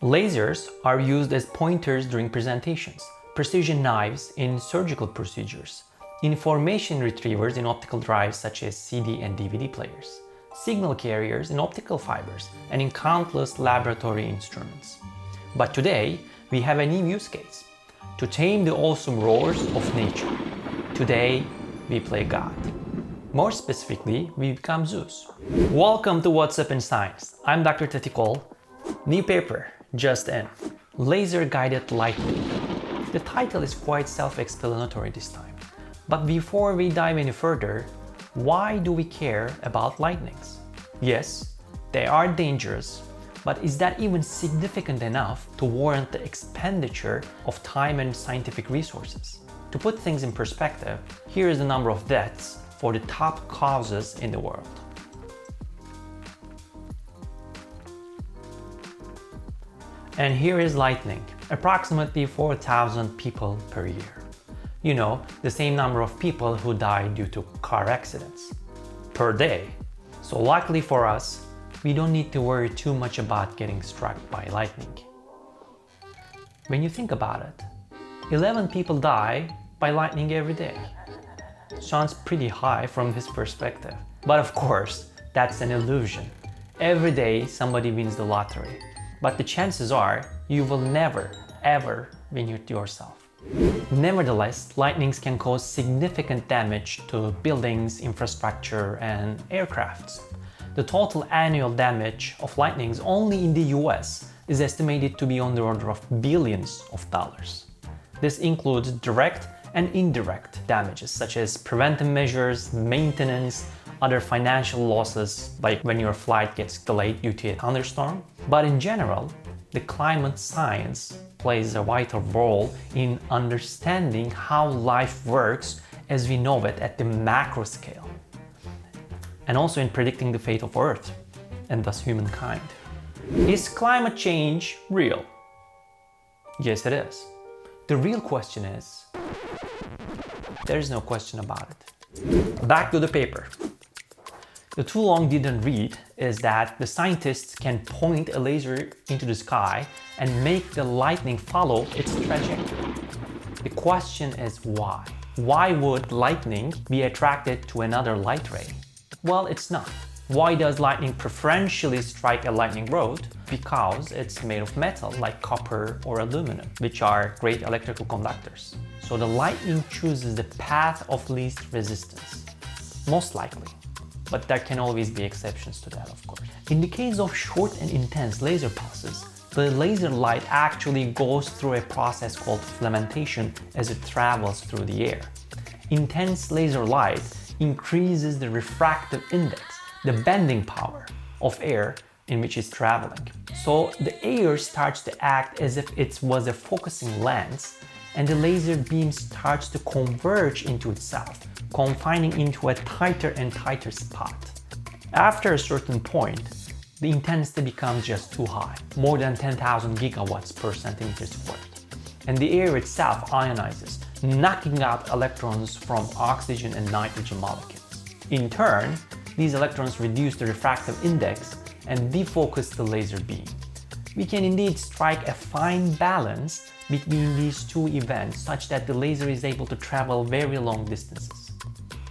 Lasers are used as pointers during presentations, precision knives in surgical procedures, information retrievers in optical drives such as CD and DVD players, signal carriers in optical fibers, and in countless laboratory instruments. But today, we have a new use case: to tame the awesome roars of nature. Today, we play God. More specifically, we become Zeus. Welcome to What's Up in Science. I'm Dr. Tatikol. New paper, just in. Laser-guided lightning. The title is quite self-explanatory this time. But before we dive any further, why do we care about lightnings? Yes, they are dangerous, but is that even significant enough to warrant the expenditure of time and scientific resources? To put things in perspective, here is the number of deaths for the top causes in the world. And here is lightning, approximately 4,000 people per year. You know, the same number of people who die due to car accidents per day. So luckily for us, we don't need to worry too much about getting struck by lightning. When you think about it, 11 people die by lightning every day. Sounds pretty high from this perspective. But of course, that's an illusion. Every day somebody wins the lottery. But the chances are you will never, ever win it yourself. Nevertheless, lightnings can cause significant damage to buildings, infrastructure, and aircrafts. The total annual damage of lightnings only in the US is estimated to be on the order of billions of dollars. This includes direct and indirect damages such as preventive measures, maintenance, other financial losses like when your flight gets delayed due to a thunderstorm. But in general, the climate science plays a vital role in understanding how life works as we know it at the macro scale, and also in predicting the fate of Earth and thus humankind. Is climate change real? Yes, it is. The real question is, there is no question about it. Back to the paper. The too long didn't read is that the scientists can point a laser into the sky and make the lightning follow its trajectory. The question is why? Why would lightning be attracted to another light ray? Well, it's not. Why does lightning preferentially strike a lightning rod? Because it's made of metal like copper or aluminum, which are great electrical conductors. So the lightning chooses the path of least resistance, most likely. But there can always be exceptions to that, of course. In the case of short and intense laser pulses, the laser light actually goes through a process called filamentation as it travels through the air. Intense laser light increases the refractive index, the bending power of air in which it's traveling. So the air starts to act as if it was a focusing lens, and the laser beam starts to converge into itself, confining into a tighter and tighter spot. After a certain point, the intensity becomes just too high, more than 10,000 gigawatts per centimeter squared. And the air itself ionizes, knocking out electrons from oxygen and nitrogen molecules. In turn, these electrons reduce the refractive index and defocus the laser beam. We can indeed strike a fine balance between these two events such that the laser is able to travel very long distances.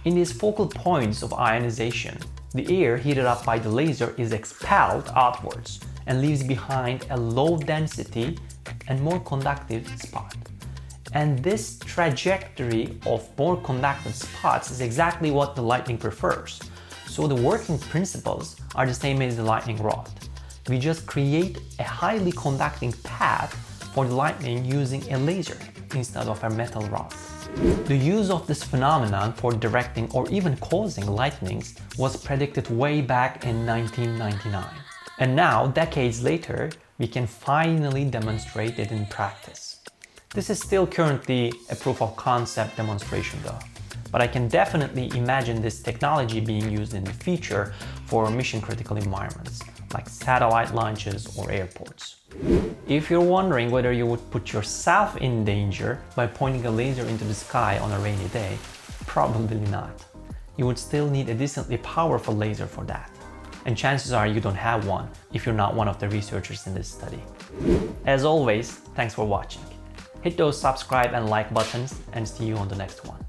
In these focal points of ionization, the air heated up by the laser is expelled outwards and leaves behind a low density and more conductive spot. And this trajectory of more conductive spots is exactly what the lightning prefers. So the working principles are the same as the lightning rod. We just create a highly conducting path for the lightning using a laser instead of a metal rod. The use of this phenomenon for directing or even causing lightnings was predicted way back in 1999. And now, decades later, we can finally demonstrate it in practice. This is still currently a proof of concept demonstration though, but I can definitely imagine this technology being used in the future for mission critical environments like satellite launches or airports. If you're wondering whether you would put yourself in danger by pointing a laser into the sky on a rainy day, probably not. You would still need a decently powerful laser for that. And chances are you don't have one if you're not one of the researchers in this study. As always, thanks for watching. Hit those subscribe and like buttons and see you on the next one.